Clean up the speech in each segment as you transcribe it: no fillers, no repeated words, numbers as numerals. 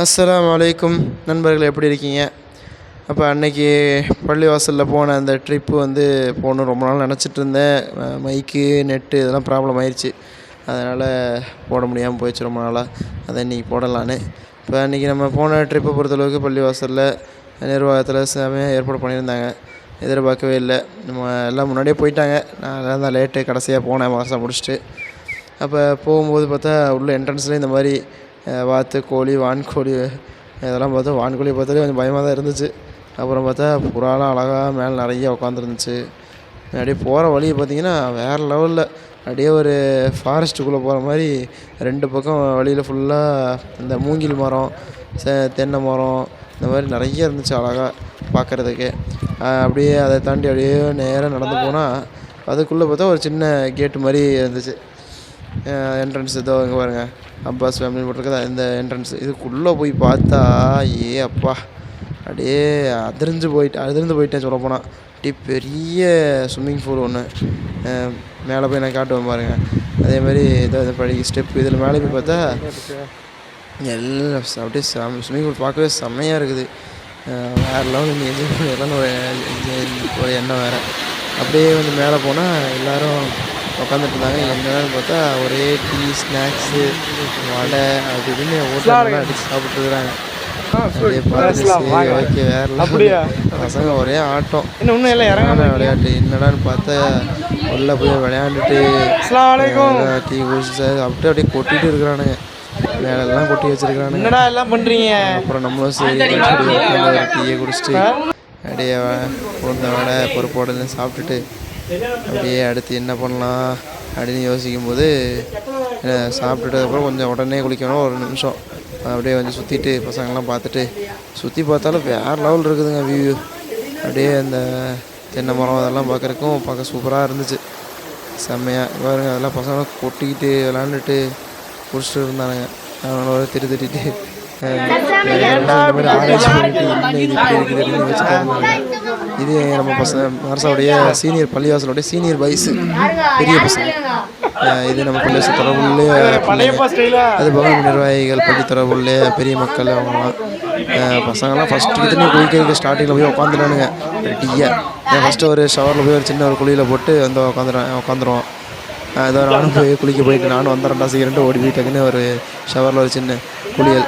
அஸ்ஸலாமு அலைக்கும் நண்பர்கள், எப்படி இருக்கீங்க? அப்போ அன்னைக்கு பள்ளிவாசலில் போன அந்த ட்ரிப்பு போகணும் ரொம்ப நாள் நினச்சிட்டு இருந்தேன். மைக்கு நெட்டு இதெல்லாம் ப்ராப்ளம் ஆயிடுச்சு. அதனால் போட முடியாமல் போயிடுச்சு ரொம்ப நாளாக. அதை இன்றைக்கி போடலான்னு. இப்போ அன்றைக்கி நம்ம போன ட்ரிப்பை பொறுத்தளவுக்கு பள்ளிவாசலில் நிர்வாகத்தில் செமையாக ஏற்பாடு பண்ணியிருந்தாங்க. எதிர்பார்க்கவே இல்லை. நம்ம எல்லாம் முன்னாடியே போயிட்டாங்க. நான் தான் லேட்டு, கடைசியாக போனேன் மாதம் முடிச்சுட்டு. அப்போ போகும்போது பார்த்தா உள்ள என்ட்ரன்ஸ்லேயே இந்த மாதிரி வாத்து கோழி, வான்கோழி இதெல்லாம் பார்த்தா வான்கோழியை பார்த்தாலே கொஞ்சம் பயமாக தான் இருந்துச்சு. அப்புறம் பார்த்தா புறாலாம் அழகாக மேலே நிறைய உட்காந்துருந்துச்சு. அப்படியே போகிற வழியை பார்த்திங்கன்னா வேறு லெவலில் அப்படியே ஒரு ஃபாரஸ்ட்டுக்குள்ளே போகிற மாதிரி 2 பக்கம் வழியில் ஃபுல்லாக இந்த மூங்கில் மரம், தென்னை மரம் இந்த மாதிரி நிறைய இருந்துச்சு அழகாக பார்க்குறதுக்கு. அப்படியே அதை தாண்டி அப்படியே நேராக நடந்து போனால் அதுக்குள்ளே பார்த்தா ஒரு சின்ன கேட்டு மாதிரி இருந்துச்சு. என்ட்ரன்ஸ் இதோ இங்கே பாருங்கள், அப்பாஸ் ஃபேமிலி போட்டிருக்குதா இந்த என்ட்ரன்ஸ். இதுக்குள்ளே போய் பார்த்தா அப்பா அப்படியே அதிர்ந்து போயிட்டேன் சொல்லப்போனால். அப்படியே பெரிய ஸ்விம்மிங் பூல் ஒன்று மேலே போய் நான் காட்டுவேன் பாருங்கள். அதேமாதிரி இதோ படி ஸ்டெப் இதில் மேலே போய் பார்த்தா எல்லாம் அப்படியே ஸ்விம்மிங் பூல் பார்க்கவே செம்மையாக இருக்குது. வேறு லெவலில் இங்கே என்ஜாய் பண்ணிடலான்னு ஒரு எண்ணம் வேறு. அப்படியே மேலே போனால் எல்லோரும் உட்காந்துட்டு இருந்தாங்க. என்னென்னு பார்த்தா ஒரே டீ, ஸ்நாக்ஸு, வடை அப்படி இப்படின்னு ஹோட்டல்லாம் அடித்து சாப்பிட்டுருக்குறாங்க. அப்படியே பார்த்து ஓகே வேறு பசங்க ஒரே ஆட்டம். விளையாட்டு என்னடான்னு பார்த்தா உள்ளே போய் விளையாண்டுட்டு டீ குடிச்சு அப்படியே கொட்டிகிட்டு இருக்கிறானுங்க. மேலெல்லாம் கொட்டி வச்சுருக்கிறானுங்க. எல்லாம் பண்ணுறீங்க. அப்புறம் நம்மளும் சரி டீயை குடிச்சிட்டு அப்படியே உளுந்த வடை பொறுப்போடலாம் சாப்பிட்டுட்டு அப்படியே அடுத்து என்ன பண்ணலாம் அப்படின்னு யோசிக்கும்போது சாப்பிட்டுட்டதுக்கப்புறம் கொஞ்சம் உடனே குளிக்கணும். ஒரு நிமிஷம் அப்படியே கொஞ்சம் சுற்றிட்டு பசங்கள்லாம் பார்த்துட்டு சுற்றி பார்த்தாலும் வேறு லெவல் இருக்குதுங்க வியூ. அப்படியே அந்த தென்னை மரம் அதெல்லாம் பார்க்க சூப்பராக இருந்துச்சு. செம்மையாக பாருங்க. அதெல்லாம் பசங்களாம் கொட்டிக்கிட்டு விளாண்டுட்டு குடிச்சிட்டு இருந்தானுங்க. அவனோட திட்டிட்டு இந்த மாதிரி ஆராய்ச்சி பண்ணிட்டு என்ன இது இப்படி இருக்குது அப்படின்னு வச்சுட்டு இருந்தாங்க. இது நம்ம மரசாவுடைய சீனியர் பள்ளிவாசலுடைய சீனியர் வயசு பெரிய பசங்க. இது நம்ம பள்ளிவாசல் தொடர்புள்ளே அது போக நிர்வாகிகள், பள்ளி தொடர்புள்ளே பெரிய மக்கள் அவங்களாம் பசங்கள்லாம் ஃபஸ்ட்டு தண்ணி குளிக்கிறதுக்கு ஸ்டார்டிங்கில் போய் உட்காந்துட்டானுங்க ரெடியாக. ஃபஸ்ட்டு ஒரு ஷவரில் போய் ஒரு சின்ன ஒரு குழியில் போட்டு உட்காந்துருவோம். ஏதோ நானும் போய் குளிக்க போயிட்டு நானும் வந்துடுறேன்டா சீக்கிரம்ட்டு ஓடி போயிட்டாக்குன்னு ஒரு ஷவரில் ஒரு சின்ன குளியல்.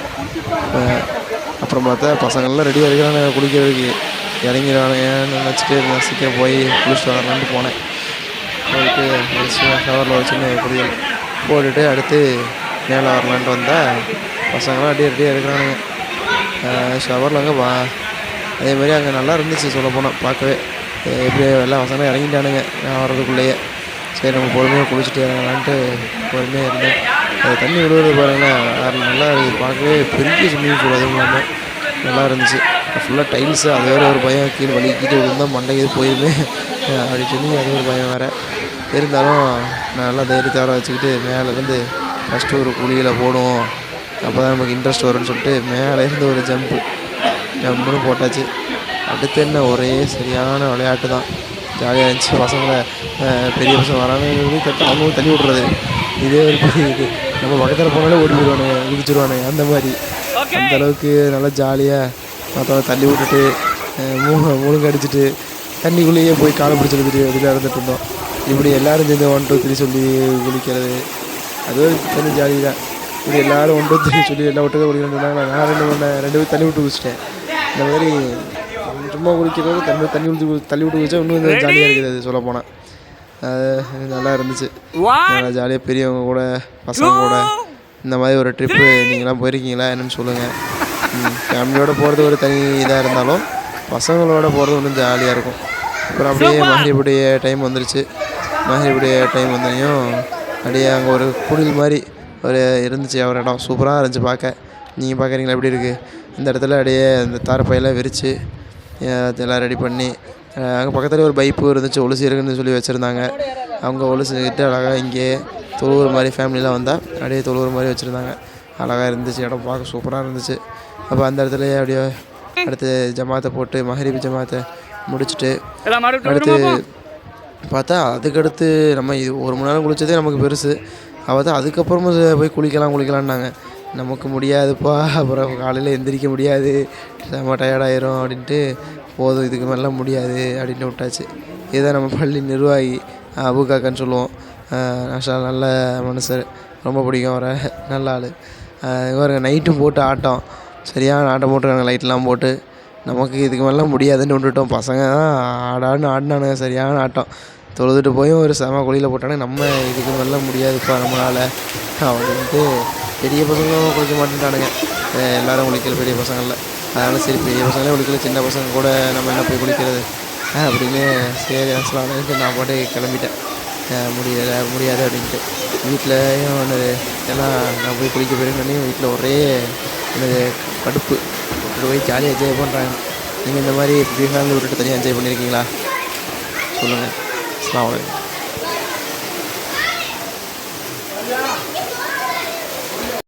அப்புறம் பார்த்தா பசங்கள்லாம் ரெடியாக இருக்கிறாங்க குளிக்கிறதுக்கு. இறங்கிடுவானுங்கன்னு நினச்சிட்டு நான் சீக்கிரம் போய் குளிச்சுட்டு வரலான்ட்டு போனேன். போயிட்டு ஷவரில் ஒரு சின்ன குளியல் போட்டுட்டு அடுத்து மேலே வரலான்ட்டு வந்தால் பசங்களாம் ரெடியாக இருக்கிறானுங்க ஷவரில். அங்கே அதேமாதிரி அங்கே நல்லா இருந்துச்சு சொல்லப்போனால் பார்க்கவே. எப்படி எல்லாம் பசங்களும் இறங்கிட்டானுங்க நான் வர்றதுக்குள்ளேயே. சரி நம்ம பொறுமையாக குளிச்சுட்டு இறங்கலான்ட்டு பொறுமையாக இருந்தேன். அது தண்ணி விழுவுறது பாருங்களேன் நல்லா இருக்குது பார்க்கவே. பெரிய ஸ்விம்மிங் பூல் அதுவும் இல்லாமல் நல்லா இருந்துச்சு. ஃபுல்லாக டைல்ஸு. அது வேறு ஒரு பயம், கீழே வலிக்கிட்டு விழுந்தால் மண்டைக்கு போயிருமே அப்படி சொல்லி அது ஒரு பயம் வேறு. இருந்தாலும் நான் நல்லா தைரியத்தோட வச்சுக்கிட்டு மேலேருந்து ஃபஸ்ட்டு ஒரு குழியில் போடுவோம், அப்போ தான் நமக்கு இன்ட்ரெஸ்ட் வரும்னு சொல்லிட்டு மேலேருந்து ஒரு ஜம்ப்புன்னு போட்டாச்சு. அடுத்து என்ன ஒரே சரியான விளையாட்டு தான். ஜாலியாக இருந்துச்சு. பசங்களை பெரிய பசங்க வராங்க அவங்களும் தள்ளி விட்றது. இதே ஒரு பெரிய இது நம்ம பக்கத்தில் போனாலே ஓடி போயிடுவானுங்க, குதிச்சிடுவானுங்க. அந்த மாதிரி அந்தளவுக்கு நல்லா ஜாலியாக மற்றவங்க தள்ளி விட்டுட்டு முழுங்க அடிச்சுட்டு தண்ணிக்குள்ளேயே போய் காலை பிடிச்சி எழுதிட்டு வெளியில் இருந்துட்டு இருந்தோம். இப்படி எல்லோரும் சேர்ந்து 1 2 3 சொல்லி குளிக்கிறது அது ஒரு தனி ஜாலி தான். இப்படி எல்லோரும் 1 2 3 சொல்லி எல்லாம் விட்டு குளிக்கணும்னு சொன்னாங்க. நான் 2 பேர் தள்ளி விட்டு குளிச்சிட்டேன். இந்த மாதிரி சும்மா குளிக்கிறது தண்ணி தள்ளி விட்டு குளிச்சா இன்னும் ஜாலியாக இருக்குது. அது சொல்லப்போனால் அது நல்லா இருந்துச்சு. நல்லா ஜாலியாக பெரியவங்க கூட பசங்க கூட இந்த மாதிரி ஒரு ட்ரிப்பு நீங்களாம் போயிருக்கீங்களா என்னென்னு சொல்லுங்கள். ஃபேமிலியோடு போகிறது ஒரு தனி இதாக இருந்தாலும் பசங்களோட போகிறது ஒன்றும் ஜாலியாக இருக்கும். அப்புறம் அப்படியே மஹரிபுடைய டைம் வந்துருச்சு. மஹரிபுடைய டைம் வந்தோடனையும் அப்படியே அங்கே ஒரு குடில் மாதிரி ஒரு இருந்துச்சு. ஒரு இடம் சூப்பராக இருந்துச்சு பார்க்க. நீங்கள் பார்க்குறீங்களா எப்படி இருக்குது? இந்த இடத்துல அப்படியே அந்த தாரப்பையெல்லாம் விரித்து எல்லாம் ரெடி பண்ணி அங்கே பக்கத்துலேயே ஒரு பைப்பு இருந்துச்சு. ஒழுசு இருக்குன்னு சொல்லி வச்சுருந்தாங்க. அவங்க ஒழுசுக்கிட்டு அழகாக இங்கே தொழுவுற மாதிரி ஃபேமிலிலாம் வந்தால் அப்படியே தொழுவுற மாதிரி வச்சுருந்தாங்க. அழகாக இருந்துச்சு. இடம் பார்க்க சூப்பராக இருந்துச்சு. அப்போ அந்த இடத்துலையே அப்படியே அடுத்து ஜமாத்தை போட்டு மஹரிப் ஜமாத்தை முடிச்சுட்டு அடுத்து பார்த்தா அதுக்கடுத்து நம்ம இது 1 மணி நேரம் குளித்ததே நமக்கு பெருசு. பார்த்தா அதுக்கப்புறமா போய் குளிக்கலான்னாங்க. நமக்கு முடியாதுப்பா, அப்புறம் காலையில் எந்திரிக்க முடியாது, செம்ம டயர்டாயிரும் அப்படின்ட்டு போதும் இதுக்கு மேலாம் முடியாது அப்படின்ட்டு விட்டாச்சு. இதுதான் நம்ம பள்ளி நிர்வாகி அபுகாக்கான்னு சொல்லுவோம். மாஷா நல்ல மனுஷர், ரொம்ப பிடிக்கும் அவரை, நல்ல ஆள். பாருங்க நைட்டும் போட்டு ஆட்டம், சரியான ஆட்டம் போட்டுருக்காங்க லைட்லாம் போட்டு. நமக்கு இதுக்கு மேலாம் முடியாதுன்னு விட்டுட்டோம். பசங்க தான் ஆடான்னு ஆடினானுங்க, சரியான ஆட்டம். தொழுதுட்டு போய் ஒரு செம குழியில் போட்டானுங்க. நம்ம இதுக்கு மேலாம் முடியாதுப்பா நம்மளால் அப்படின்ட்டு பெரிய பசங்களும் குளிக்க மாட்டேன்ட்டானுங்க. எல்லோரும் குளிக்கல பெரிய பசங்களில். அதனால் சரி பெரிய பசங்களே குளிக்கல, சின்ன பசங்க கூட நம்ம என்ன போய் குளிக்கிறது அப்படின்னு சரி அசலான்ட்டு நான் பாட்டு கிளம்பிட்டேன். முடியாது அப்படின்ட்டு வீட்டிலையும் ஒன்று எல்லாம் நான் போய் குளிக்க போயிருந்தோன்னே வீட்டில் ஒரே எனக்கு கடுப்பு. விட்டுட்டு போய் ஜாலியாக என்ஜாய் பண்ணுறாங்க. நீங்கள் இந்த மாதிரி ஃப்ரீ ஃபேமிலி விட்டுட்டு தனியாக என்ஜாய் பண்ணியிருக்கீங்களா? சொல்லுங்கள். அஸ்ஸலாமு அலைக்கும்.